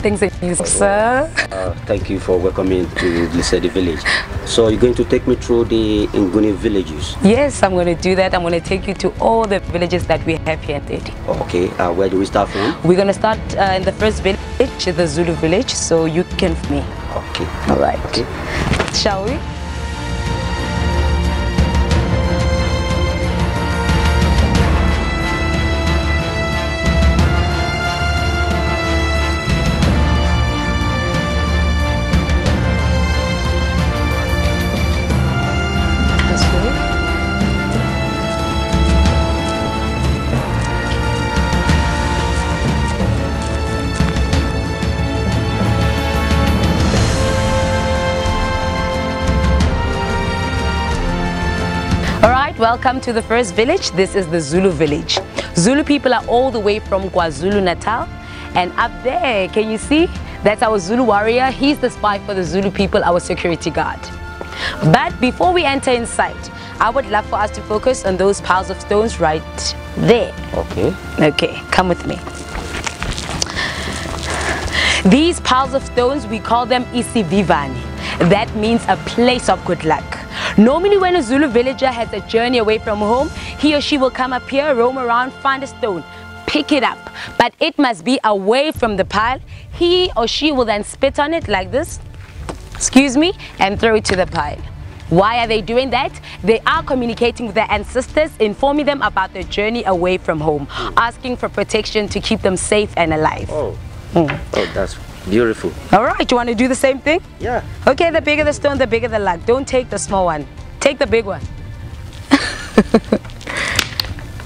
different things in you, sir. Thank you for welcoming to Lisedi village. So you're going to take me through the Nguni villages? Yes, I'm going to do that. I'm going to take you to all the villages that we have here in Teti. Okay, where do we start from? We're going to start in the first village, the Zulu village, so you can me. Okay. All right. Okay. Shall we? Welcome to the first village. This is the Zulu village. Zulu people are all the way from KwaZulu-Natal, and up there, can you see? That's our Zulu warrior. He's the spy for the Zulu people, our security guard. But before we enter inside, I would love for us to focus on those piles of stones right there. Okay. Okay, come with me. These piles of stones, we call them Isivivani. That means a place of good luck. Normally when a Zulu villager has a journey away from home, he or she will come up here, roam around, find a stone, pick it up. But it must be away from the pile. He or she will then spit on it like this, excuse me, and throw it to the pile. Why are they doing that? They are communicating with their ancestors, informing them about their journey away from home, asking for protection to keep them safe and alive. Oh, that's beautiful. All right, you want to do the same thing? Yeah. Okay, the bigger the stone, the bigger the luck. Don't take the small one. Take the big one.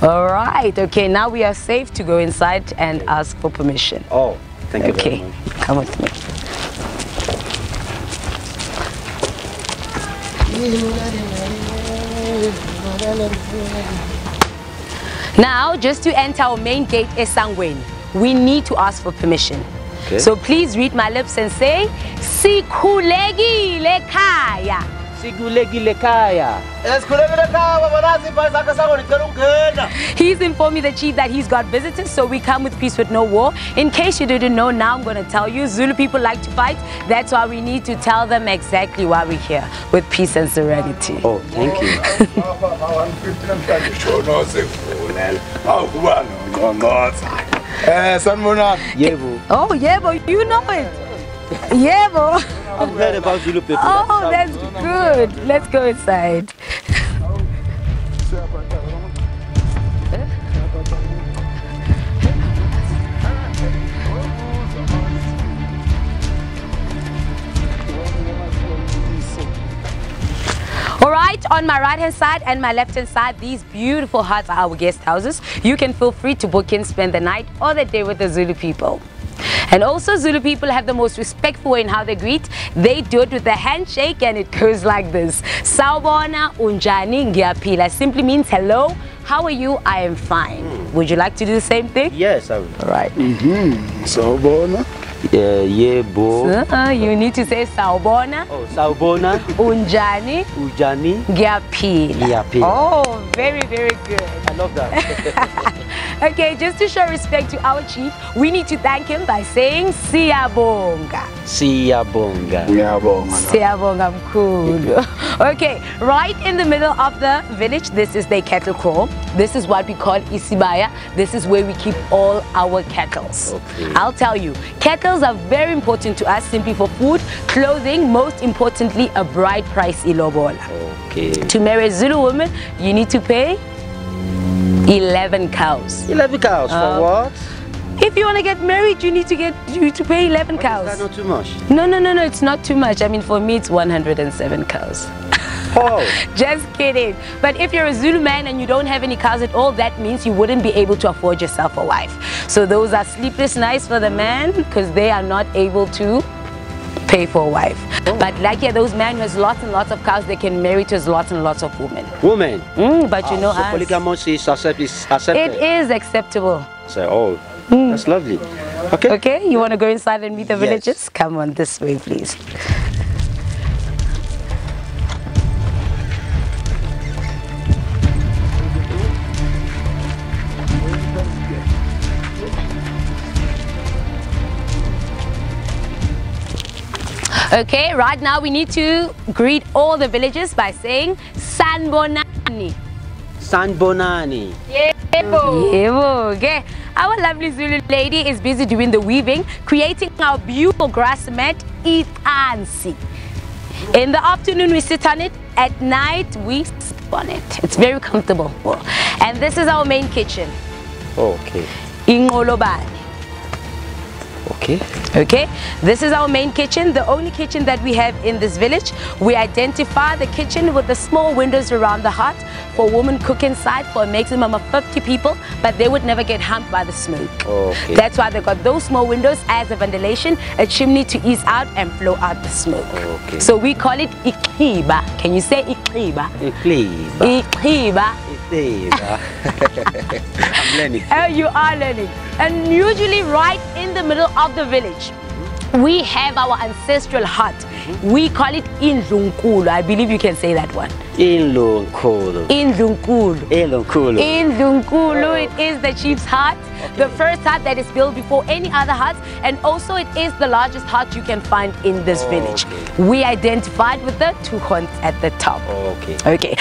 All right, okay, now we are safe to go inside and ask for permission. Oh, thank you very much. Okay, come with me. Now, just to enter our main gate, Esangweni, we need to ask for permission. Okay. So please read my lips and say, Sikhulegi lekhaya. Sikhulegi lekhaya. He's informed me, the chief, that he's got visitors, so we come with peace with no war. In case you didn't know, now I'm going to tell you, Zulu people like to fight. That's why we need to tell them exactly why we're here, with peace and serenity. Oh, thank you. Yebo. Oh, Yebo, you know it. Yebo. I've heard about Zulu people. Oh, that's good. Let's go inside. Alright, on my right hand side and my left hand side, these beautiful huts are our guest houses. You can feel free to book in, spend the night or the day with the Zulu people. And also, Zulu people have the most respectful way in how they greet. They do it with a handshake, and it goes like this. Sawubona, unjani, ngiyaphila. Simply means hello, how are you? I am fine. Would you like to do the same thing? Yes, I will. All right. Sawubona. Yebo. You need to say sawubona. Oh, sawubona. Unjani. Ujani. Ngiyaphila. Oh, very, very good. I love that. Okay, just to show respect to our chief, we need to thank him by saying Siyabonga. Siyabonga. Siyabonga mkhulu. Okay, right in the middle of the village, this is the cattle kraal. This is what we call Isibaya. This is where we keep all our cattle. Okay. I'll tell you, cattle are very important to us, simply for food, clothing, most importantly, a bride price ilobola. Okay. To marry a Zulu woman, you need to pay 11 cows. 11 cows for what? If you want to get married, you need to pay 11 cows. Is that not too much? No, it's not too much. I mean, for me, it's 107 cows. Oh. Just kidding. But if you're a Zulu man and you don't have any cows at all, that means you wouldn't be able to afford yourself a wife. So those are sleepless nights for the man, because they are not able to pay for a wife. Oh. But like those men who has lots and lots of cows, they can marry to lots and lots of women. Women? But you know, so polygamous is accepted? It is acceptable. So, that's lovely. Okay. Okay, you want to go inside and meet the villagers? Come on this way, please. Okay, right now we need to greet all the villagers by saying Sanbonani. Sanbonani. Yebo. Yebo. Okay. Our lovely Zulu lady is busy doing the weaving, creating our beautiful grass mat, itansi. In the afternoon we sit on it, at night we sleep on it. It's very comfortable. And this is our main kitchen. Okay. Ingolobani. Okay. Okay, this is our main kitchen, the only kitchen that we have in this village. We identify the kitchen with the small windows around the hearth for women cook inside for a maximum of 50 people, but they would never get harmed by the smoke. Okay. That's why they got those small windows as a ventilation, a chimney to ease out and flow out the smoke. Okay. So we call it ikhiba. Can you say ikhiba? Ikhiba. Ikhiba. Ikhiba. I'm learning. Oh, you are learning. And usually right in the middle of the village, we have our ancestral hut. We call it Indlunkulu. I believe you can say that one. Indlunkulu. Indlunkulu. Indlunkulu. Indlunkulu. It is the chief's hut, the first hut that is built before any other hut, and also it is the largest hut you can find in this village. We identified with the two horns at the top. Okay. Okay.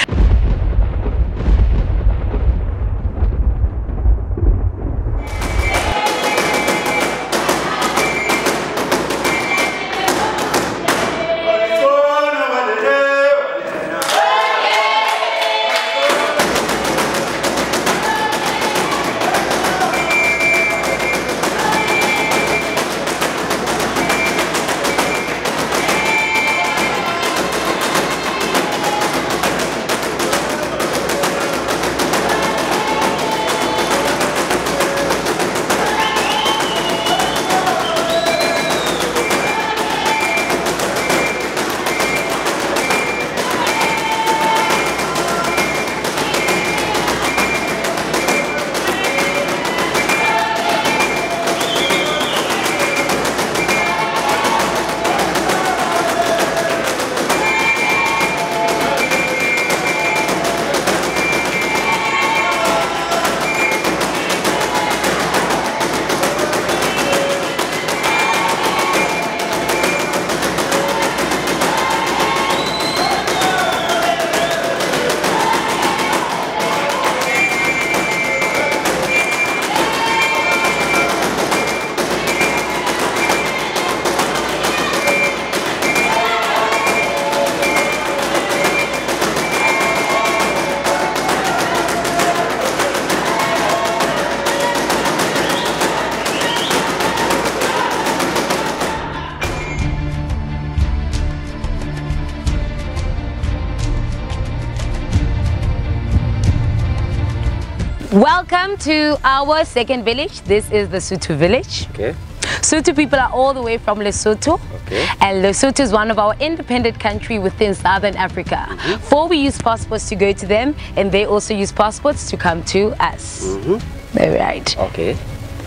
Welcome to our second village. This is the Sotho village. Okay. Sotho people are all the way from Lesotho. Okay. And Lesotho is one of our independent country within Southern Africa. For we use passports to go to them, and they also use passports to come to us. All right. Okay.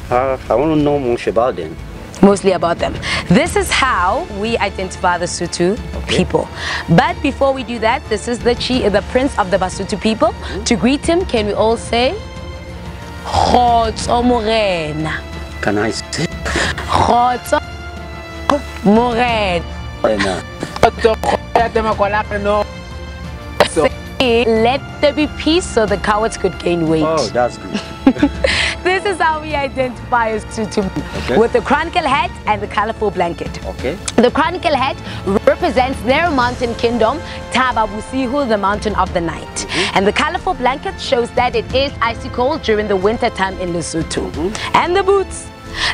I want to know more about them. Mostly about them. This is how we identify the Sotho people. But before we do that, this is the prince of the Basotho people. To greet him, can we all say Khotso Morena? Can I say? Khotso Morena. Let there be peace so the cowards could gain weight. Oh, that's good. This is how we identify as Sotho, with the chronicle hat and the colorful blanket. Okay. The chronicle hat represents their mountain kingdom, Tababusihu, the mountain of the night. And the colorful blanket shows that it is icy cold during the winter time in Lesotho. And the boots.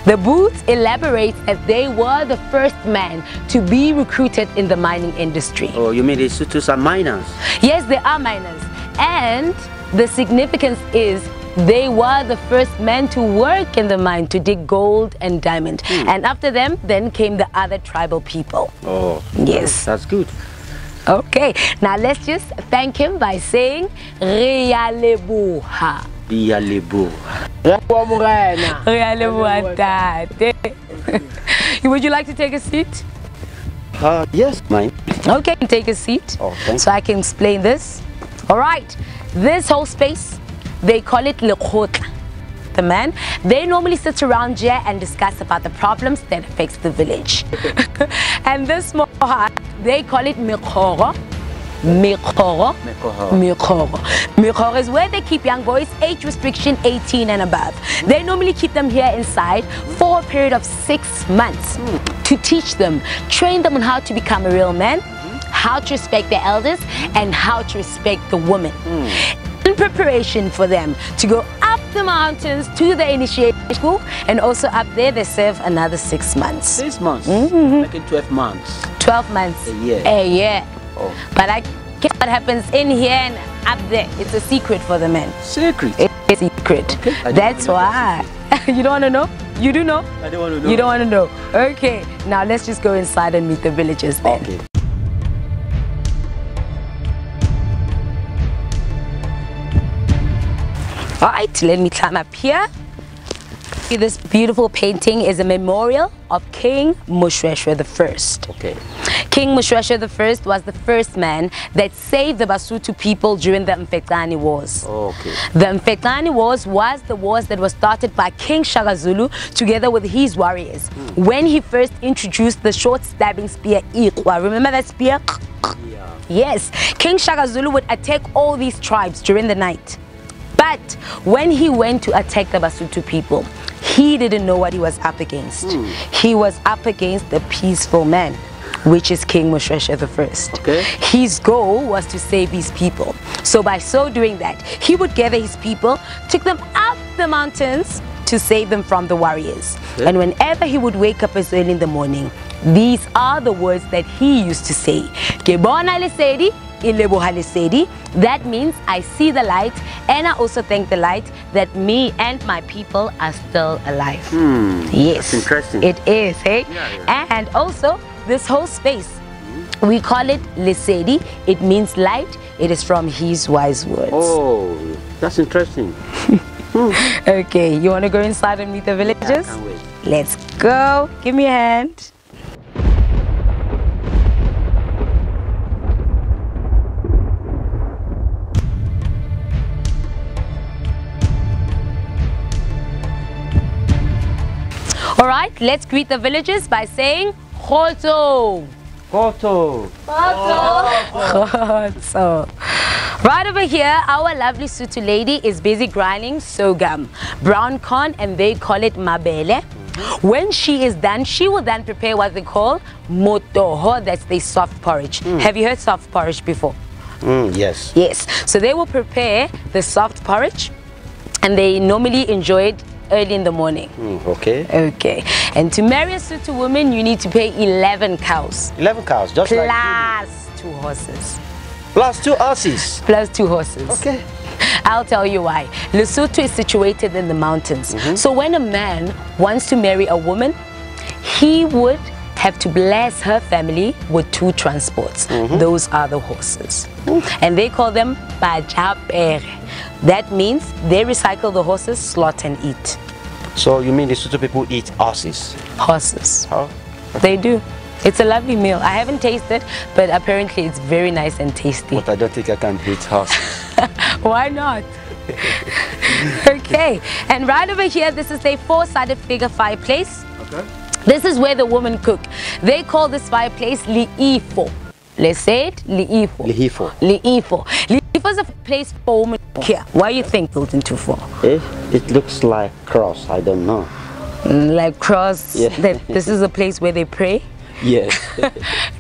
The boots elaborate that they were the first man to be recruited in the mining industry. Oh, you mean the Sothos are miners? Yes, they are miners. And the significance is they were the first men to work in the mine to dig gold and diamond. And after them, then came the other tribal people. Oh, yes. That's good. Okay, now let's just thank him by saying Rialebuha. Rialebuha. Rialebuha tate. Would you like to take a seat? Yes, mine. Okay, take a seat. Okay. So I can explain this. All right, this whole space, they call it lekgotla. with the man. They normally sit around here and discuss about the problems that affects the village. And this mohad, they call it mikhoro. Mikhoro is where they keep young boys, age restriction 18 and above. They normally keep them here inside for a period of 6 months to teach them, train them on how to become a real man, how to respect their elders, and how to respect the woman. In preparation for them to go up the mountains to the initiation school, and also up there they serve another 6 months. 6 months? Like in 12 months? 12 months. A year? A year. Oh. But I guess what happens in here and up there, it's a secret for the men. Secret? It's a secret. Okay. That's why. You don't want to know? You do know? I don't want to know. You don't want to know? Okay. Now let's just go inside and meet the villagers then. Okay. Alright, let me climb up here. This beautiful painting is a memorial of King Moshoeshoe I. Okay. King Moshoeshoe I was the first man that saved the Basotho people during the Mfecane Wars. Okay. The Mfecane Wars was the wars that was started by King Shaka Zulu together with his warriors when he first introduced the short stabbing spear Iqwa. Remember that spear? Yeah. Yes. King Shaka Zulu would attack all these tribes during the night. But when he went to attack the Basotho people, he didn't know what he was up against. He was up against the peaceful man, which is King Moshoeshoe I. Okay. His goal was to save his people. So by so doing that, he would gather his people, took them up the mountains to save them from the warriors. Okay. And whenever he would wake up as early in the morning, these are the words that he used to say. Kebona lesedi, ileboha lesedi. That means I see the light, and I also thank the light that me and my people are still alive. Yes. That's interesting. It is, hey? Yeah. And also, this whole space, we call it lesedi. It means light. It is from his wise words. Oh, that's interesting. Okay, you want to go inside and meet the villagers? Yeah, I can't wait. Let's go. Give me a hand. All right, let's greet the villagers by saying Khoto. Photo. Khoto. Right over here, our lovely Sotho lady is busy grinding sorghum, brown corn, and they call it mabele. When she is done, she will then prepare what they call motoho, that's the soft porridge. Have you heard soft porridge before? Yes. Yes. So they will prepare the soft porridge, and they normally enjoy it early in the morning. Okay. Okay. And to marry a Sotho woman, you need to pay 11 cows. 11 cows, just like plus 2 horses. plus 2 horses. Plus 2 horses. Okay. I'll tell you why. Lesotho is situated in the mountains. So when a man wants to marry a woman, he would have to bless her family with 2 transports. Those are the horses. And they call them bajapere. That means they recycle the horses, slaughter and eat. So you mean the Sotho people eat horses? Horses. How? They do. It's a lovely meal. I haven't tasted, but apparently it's very nice and tasty. But I don't think I can eat horses. Why not? Okay. And right over here, this is a 4-sided figure fireplace. Okay. This is where the women cook. They call this fireplace liifo. Let's say it, liifo. Liifo. Liifo. Liifo is a place for women to cook here. Why do you think built into 4? It looks like cross, I don't know. Like cross, yeah. That this is a place where they pray? Yes.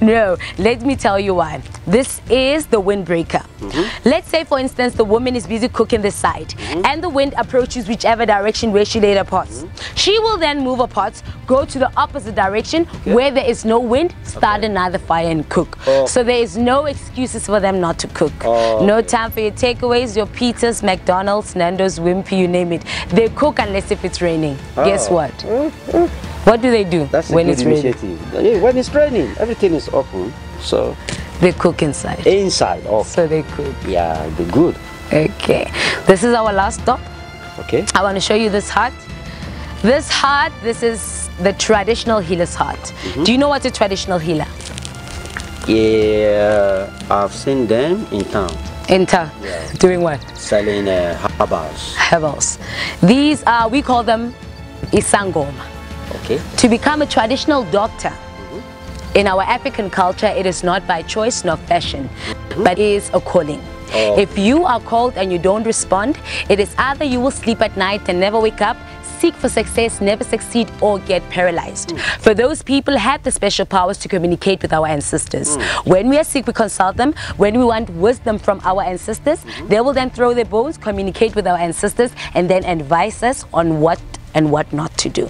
No, let me tell you why. This is the windbreaker. Let's say, for instance, the woman is busy cooking this side and the wind approaches whichever direction where she laid her pots. She will then move her pots, go to the opposite direction where there is no wind, start another fire and cook. So there is no excuses for them not to cook. No time for your takeaways, your pizzas, McDonald's, Nando's, Wimpy, you name it. They cook unless if it's raining. Guess what? What do they do when it's raining? Yeah, when it's raining, everything is open. So they cook inside. Inside, okay. So they cook. Yeah, they're good. Okay. This is our last stop. Okay. I want to show you this hut. This hut, this is the traditional healer's hut. Do you know what's a traditional healer? Yeah, I've seen them in town. Enter. Yeah. Doing what? Selling herbals. Herbals. These are, we call them isangoma. Okay. To become a traditional doctor in our African culture, it is not by choice nor fashion, but it is a calling. Oh. If you are called and you don't respond, it is either you will sleep at night and never wake up, seek for success, never succeed, or get paralyzed. For those people have the special powers to communicate with our ancestors. When we are sick, we consult them. When we want wisdom from our ancestors, they will then throw their bones, communicate with our ancestors, and then advise us on what and what not to do.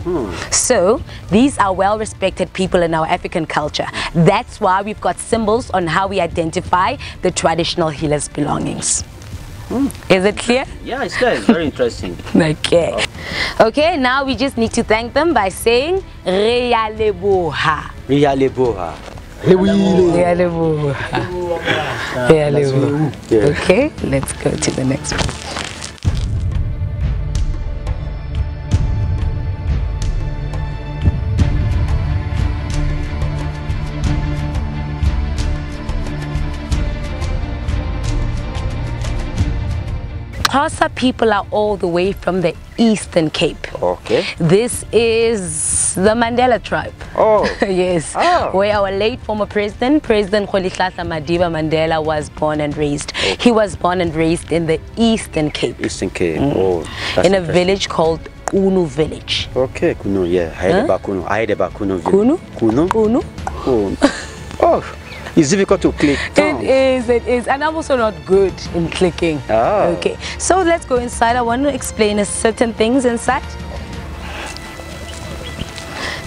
So these are well-respected people in our African culture. That's why we've got symbols on how we identify the traditional healers' belongings. Is it clear? Yeah, it's clear. It's very interesting. Okay. Okay, now we just need to thank them by saying Rea leboha. Rea leboha. Rea leboha. Rea leboha. Okay, let's go to the next one. Xhosa people are all the way from the Eastern Cape. Okay. This is the Mandela tribe. Oh. Yes. Oh. Where our late former president, President Rolihlahla Madiba Mandela, was born and raised. Okay. He was born and raised in the Eastern Cape. Eastern Cape. Oh. In a village called Nguni village. Okay, Kuno, yeah. I heard about Kuno. I heard about Kuno village. Kuno? Kuno? Kuno. Oh. It's difficult to click. It is. And I'm also not good in clicking. Oh. Okay. So let's go inside. I want to explain certain things inside.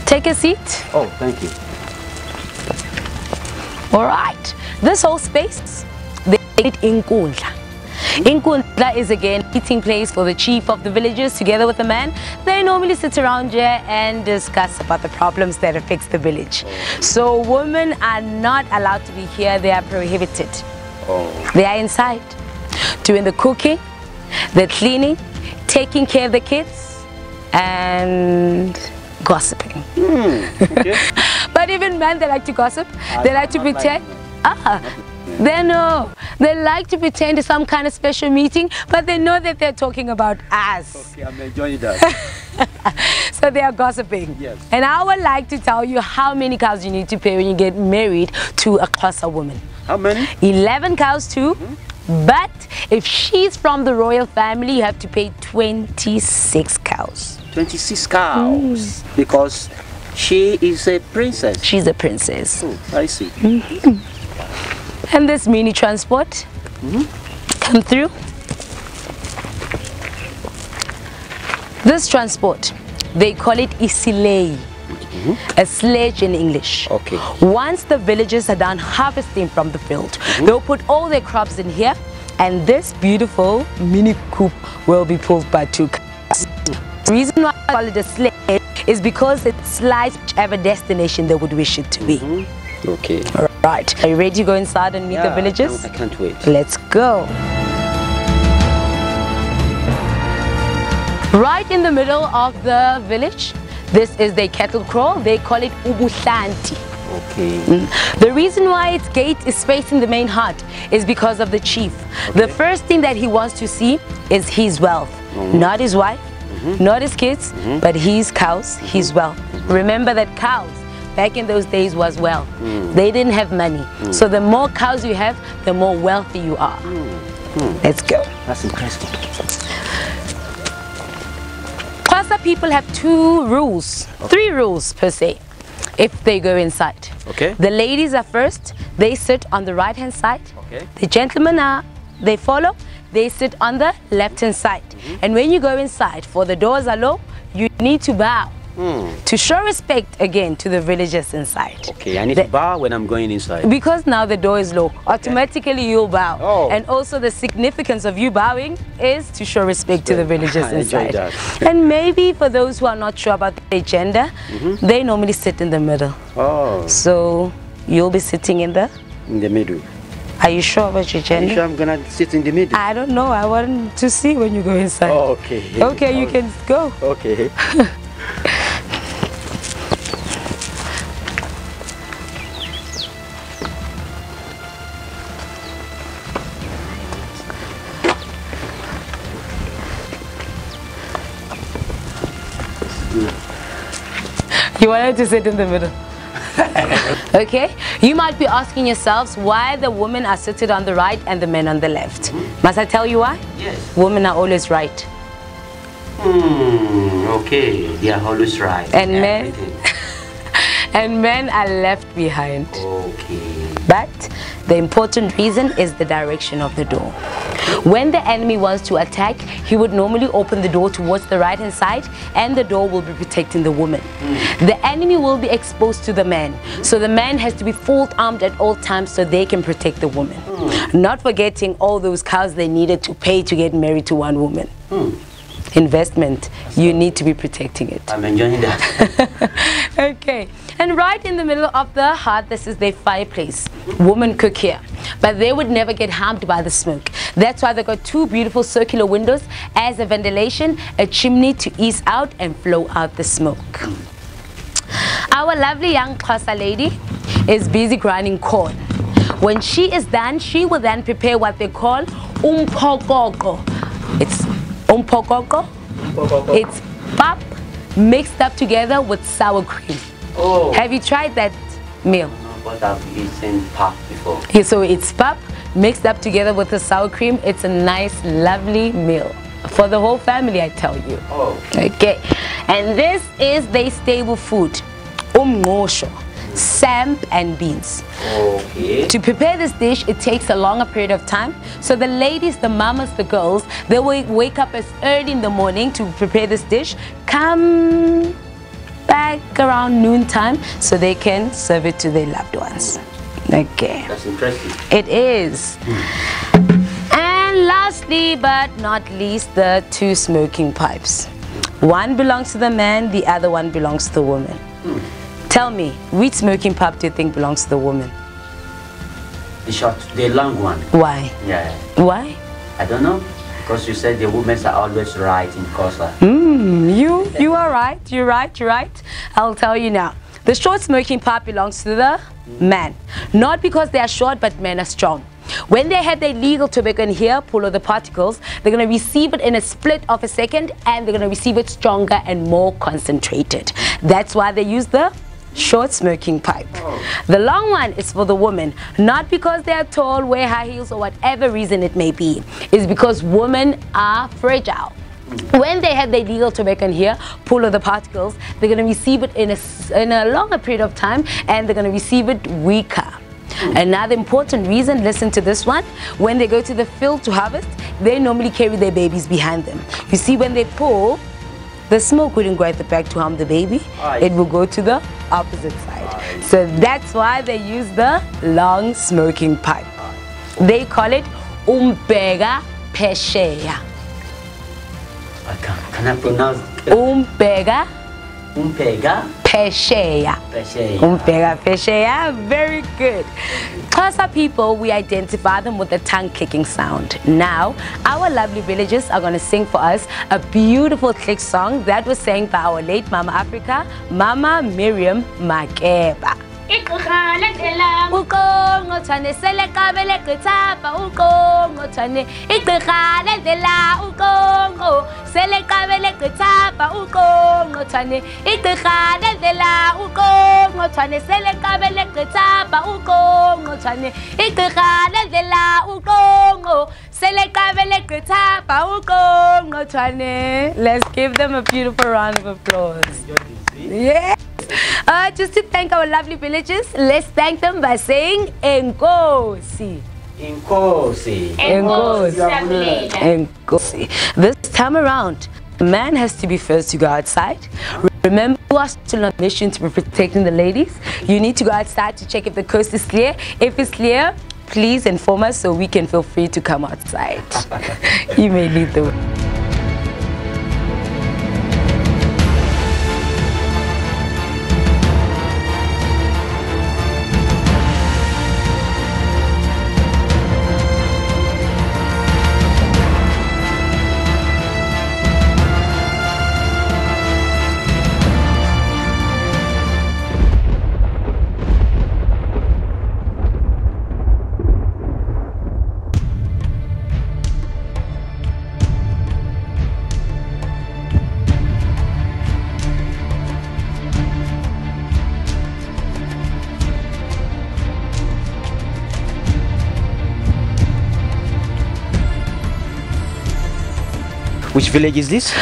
Take a seat. Oh, thank you. All right. This whole space, they call it Inkundla. Inkundla is again a meeting place for the chief of the villages together with the man. They normally sit around here and discuss about the problems that affect the village. So women are not allowed to be here. They are prohibited. They are inside doing the cooking, the cleaning, taking care of the kids, and gossiping. Okay. But even men, they like to gossip. They like to pretend. They like to pretend it's some kind of special meeting, but they know that they're talking about us. Okay, I'm enjoying that. So they are gossiping. Yes. And I would like to tell you how many cows you need to pay when you get married to a Xhosa woman. How many? 11 cows too. But if she's from the royal family, you have to pay 26 cows. 26 cows. Because she is a princess. She's a princess. Oh, I see. And this mini transport come through. This transport, they call it isilei, a sledge in English. Okay. Once the villagers are done harvesting from the field, they'll put all their crops in here, and this beautiful mini coupe will be pulled by 2 cars. The reason why I call it a sledge is because it slides whichever destination they would wish it to be. Okay. All right. Are you ready to go inside and meet the villagers? I can't wait. Let's go. Right in the middle of the village, this is the cattle kraal. They call it ubuhlanti. Okay. The reason why its gate is facing the main hut is because of the chief. Okay. The first thing that he wants to see is his wealth. Not his wife, not his kids, but his cows, his wealth. Remember that cows back in those days was wealth. They didn't have money. So the more cows you have, the more wealthy you are. Let's go. That's interesting. Xhosa people have 2 rules, 3 rules per se, if they go inside. Okay. The ladies are first. They sit on the right hand side. Okay. The gentlemen they follow. They sit on the left hand side. And when you go inside, for the doors are low, you need to bow. To show respect again to the villagers inside. Okay, I need to bow when I'm going inside. Because now the door is low, automatically you'll bow. Oh. And also the significance of you bowing is to show respect to the villagers inside. That. And maybe for those who are not sure about their gender, they normally sit in the middle. Oh. So you'll be sitting in the middle. Are you sure about your gender? Are you sure I'm gonna sit in the middle? I don't know. I want to see when you go inside. Oh, okay. Okay, you can go. Okay. You want her to sit in the middle. Okay, you might be asking yourselves why the women are seated on the right and the men on the left. Must I tell you why? Yes. Women are always right. Okay, they are always right. And men are left behind. Okay. But the important reason is the direction of the door. When the enemy wants to attack, he would normally open the door towards the right hand side, and the door will be protecting the woman. The enemy will be exposed to the man, so the man has to be full armed at all times so they can protect the woman. Not forgetting all those cows they needed to pay to get married to one woman. Investment, you need to be protecting it. I'm enjoying that. Okay, and right in the middle of the hearth, this is their fireplace. Women cook here, but they would never get harmed by the smoke. That's why they got two beautiful circular windows as a ventilation, a chimney to ease out and flow out the smoke. Our lovely young Xhosa lady is busy grinding corn. When she is done, she will then prepare what they call umpokoko. It's umpokoko. It's pap mixed up together with sour cream. Oh. Have you tried that meal? No, but I've eaten pap before. Yeah, so it's pap mixed up together with the sour cream. It's a nice, lovely meal for the whole family, I tell you. Oh. Okay, and this is their stable food, umngqosho, samp and beans. Okay. To prepare this dish, it takes a longer period of time. So the ladies, the mamas, the girls, they will wake up as early in the morning to prepare this dish, come back around noontime so they can serve it to their loved ones. Okay. That's interesting. It is. And lastly but not least, the two smoking pipes. One belongs to the man, the other one belongs to the woman. Tell me, which smoking pipe do you think belongs to the woman? The short, the long one. Why? Yeah. Why? I don't know. Because you said the women are always right in Xhosa. You are right. You're right. I'll tell you now. The short smoking pipe belongs to the man. Not because they are short, but men are strong. When they have their legal tobacco in here, pull out the particles, they're going to receive it in a split of a second, and they're going to receive it stronger and more concentrated. That's why they use the short smoking pipe. The long one is for the women, not because they are tall, wear high heels, or whatever reason it may be. It's because women are fragile. When they have their legal tobacco in here, pull out the particles, they're going to receive it in a longer period of time, and they're going to receive it weaker. Another important reason, listen to this one, when they go to the field to harvest, they normally carry their babies behind them. You see, when they pull, the smoke wouldn't go at the back to harm the baby. It will go to the opposite side. So that's why they use the long smoking pipe. They call it umbheka phesheya. Can I pronounce Umbheka phesheya. Umbheka phesheya. Very good. Xhosa people, we identify them with the tongue-kicking sound. Now, our lovely villagers are going to sing for us a beautiful click song that was sang by our late Mama Africa, Mama Miriam Makeba. Uqongqothane selekabele gqithapha uqongqothane igqirha lendlela uqongqo selekabele gqithapha uqongqothane igqirha lendlela uqongqothane selekabele gqithapha uqongqothane igqirha lendlela uqongqo selekabele gqithapha uqongqothane. Let's give them a beautiful round of applause. Yeah. Just to thank our lovely villagers, let's thank them by saying Enkosi. Enkosi. Enkosi. Enkosi. This time around, the man has to be first to go outside. Remember, we are still on a mission to be protecting the ladies. You need to go outside to check if the coast is clear. If it's clear, please inform us so we can feel free to come outside. You may lead the way. Which village is this?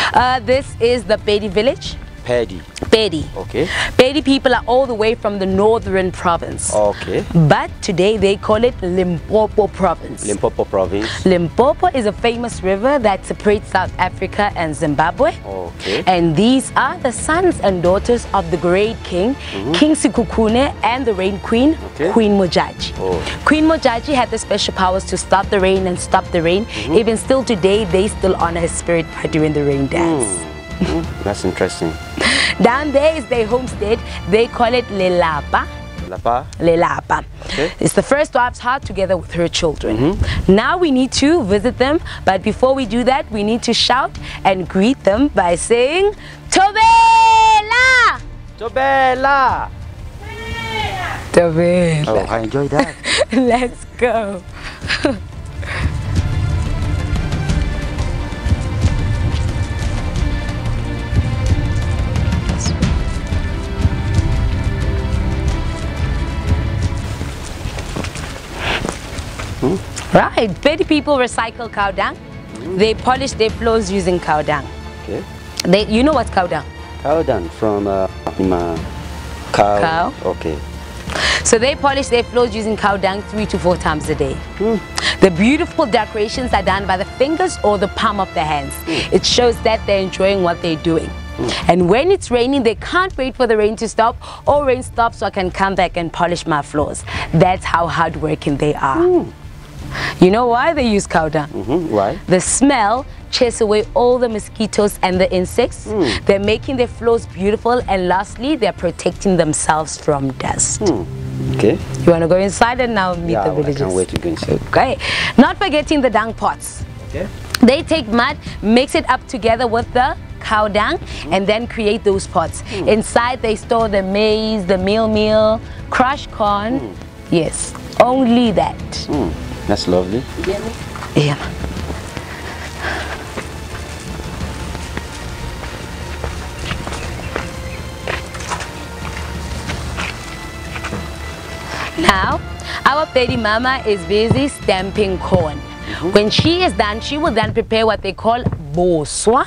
This is the Pedi village. Pedi. Pedi. Okay. Pedi people are all the way from the northern province. Okay. But today they call it Limpopo province. Limpopo province. Limpopo is a famous river that separates South Africa and Zimbabwe. Okay. And these are the sons and daughters of the great king, King Sikukune, and the rain queen, Queen Mojaji. Oh. Queen Mojaji had the special powers to stop the rain and stop the rain. Even still today, they still honor his spirit by doing the rain dance. That's interesting. Down there is their homestead. They call it Lelapa. Lelapa. Okay. It's the first wife's heart together with her children. Now we need to visit them, but before we do that, we need to shout and greet them by saying Tobela! Tobela! Tobela. Oh, I enjoy that. Let's go. Right, Pedi people recycle cow dung. They polish their floors using cow dung. Okay. You know what's cow dung? Cow dung from cow. Okay. So they polish their floors using cow dung 3 to 4 times a day. The beautiful decorations are done by the fingers or the palm of their hands. It shows that they're enjoying what they're doing. And when it's raining, they can't wait for the rain to stop, or rain stops so I can come back and polish my floors. That's how hardworking they are. You know why they use cow dung? Why? The smell chases away all the mosquitoes and the insects. They're making their floors beautiful, and lastly, they're protecting themselves from dust. Okay. You want to go inside and now meet the villagers? I can't wait to go inside. Okay. Not forgetting the dung pots. Okay. They take mud, mix it up together with the cow dung, and then create those pots. Inside they store the maize, the meal, crushed corn. Yes, only that. That's lovely. Yeah. Now, our Pedi mama is busy stamping corn. When she is done, she will then prepare what they call boswa.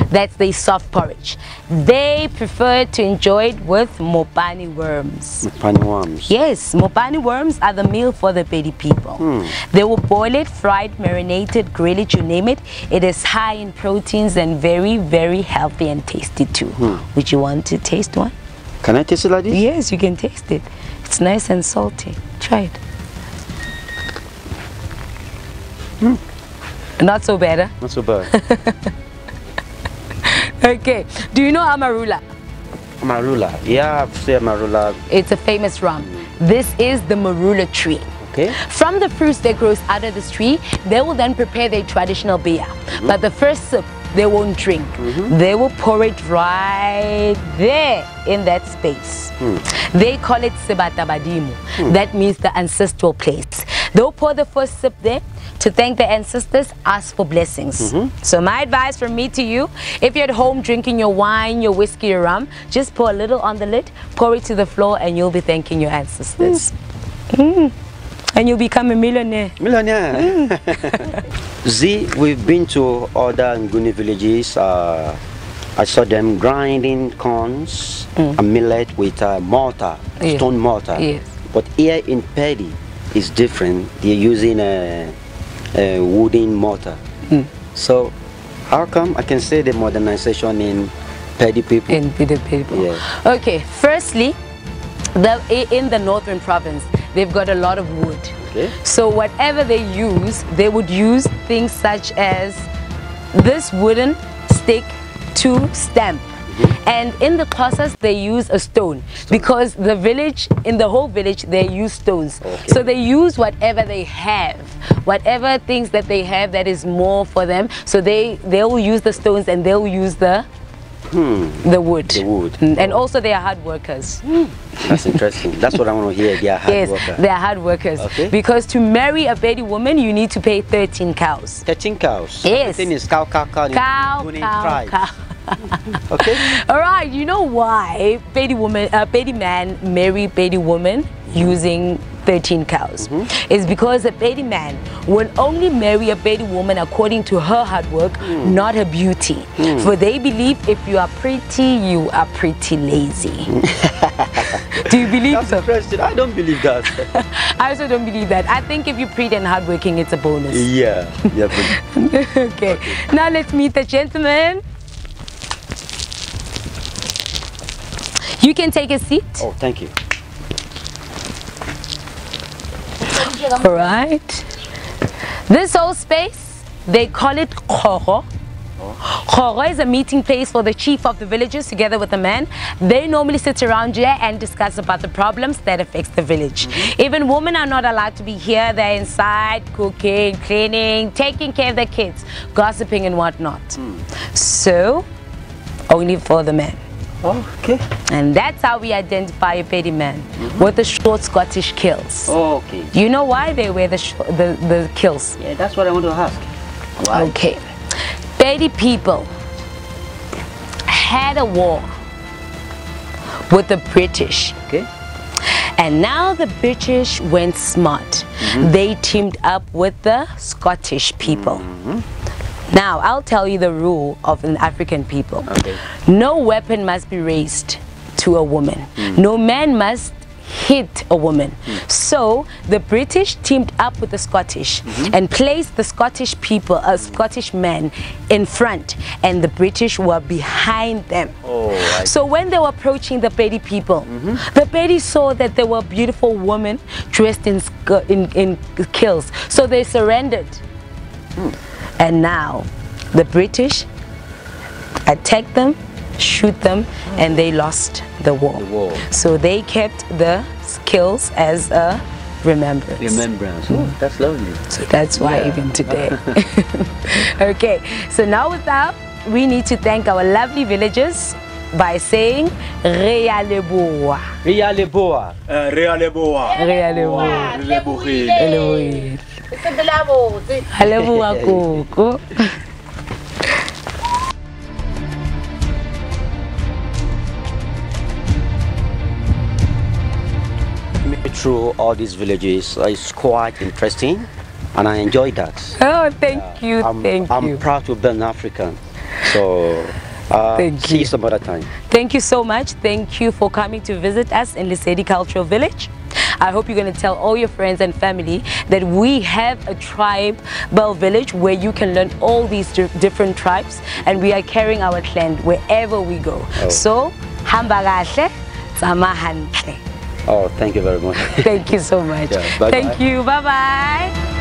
That's the soft porridge. They prefer to enjoy it with mopani worms. Mopani worms? Yes, mopani worms are the meal for the Pedi people. They will boil it, fried, marinated, grill it, you name it. It is high in proteins and very, very healthy and tasty too. Would you want to taste one? Can I taste it like this? Yes, you can taste it. It's nice and salty. Try it. Not so bad, huh? Not so bad. Okay. Do you know amarula? Amarula. Yeah, I've seen amarula. It's a famous rum. This is the marula tree. Okay. From the fruits that grows out of this tree, they will then prepare their traditional beer. But the first sip, they won't drink. They will pour it right there in that space. They call it sebata badimu. That means the ancestral place. They'll pour the first sip there to thank the ancestors, ask for blessings. So my advice from me to you, if you're at home drinking your wine, your whiskey, your rum, just pour a little on the lid, pour it to the floor, and you'll be thanking your ancestors. And you'll become a millionaire. Millionaire. Z, we've been to other Nguni villages. I saw them grinding corns, a millet with a mortar, stone mortar. Yes. But here in Pedi, it's different. They're using a wooden mortar. So how come I can say the modernization in Pedi people? In Pedi people. Yeah. Okay, firstly, in the northern province, they've got a lot of wood. Okay. So whatever they use, they would use things such as this wooden stick to stamp. And in the process, they use a stone because the village, in the whole village, they use stones. So they use whatever they have, whatever things that they have that is more for them. So they will use the stones and they'll use the wood. The wood. And also they are hard workers. That's interesting. That's what I want to hear. They are hard workers. Yes, they are hard workers. Okay. Because to marry a Pedi woman, you need to pay 13 cows. 13 cows? Yes. Everything is cow. Cow. Okay. All right. You know why Pedi man marry Pedi woman using 13 cows is because a Pedi man will only marry a Pedi woman according to her hard work, not her beauty. For they believe if you are pretty, you are pretty lazy. Do you believe That's so? interesting. I don't believe that. I also don't believe that. I think if you're pretty and hardworking, it's a bonus. Yeah. Okay. Now let's meet the gentleman. You can take a seat. Oh, thank you. All right. This whole space, they call it Khoro. Khoro is a meeting place for the chief of the villages together with the men. They normally sit around here and discuss about the problems that affects the village. Even women are not allowed to be here. They're inside cooking, cleaning, taking care of their kids, gossiping and whatnot. So, only for the men. Okay. And that's how we identify a Pedi man, with the short Scottish kills. Okay. Do you know why they wear the kills? Yeah, that's what I want to ask. Why? Okay. Pedi people had a war with the British. Okay. And now the British went smart. They teamed up with the Scottish people. Now, I'll tell you the rule of an African people. Okay. No weapon must be raised to a woman. No man must hit a woman. So the British teamed up with the Scottish and placed the Scottish people, Scottish men, in front, and the British were behind them. So when they were approaching the Pedi people, the Pedi saw that there were beautiful women dressed in kills, so they surrendered. And now the British attacked them, shoot them, and they lost the war. So they kept the kills as a remembrance. Oh, that's lovely. So that's why even today. Okay, so now with that, we need to thank our lovely villagers by saying Rea Leboa. Rea Leboa. Rea Leboa. Rea Leboa. Leboa. Leboa Koko. Through all these villages, it's quite interesting, and I enjoyed that. Oh, thank you, thank you. I'm proud to be an African, so see you some other time. Thank you so much. Thank you for coming to visit us in Lesedi Cultural Village. I hope you're going to tell all your friends and family that we have a tribal village where you can learn all these different tribes, and we are carrying our clan wherever we go. So, hamba kahle, tsama hantle. Oh, thank you very much. Thank you so much. Yeah, bye-bye. Thank you. Bye-bye.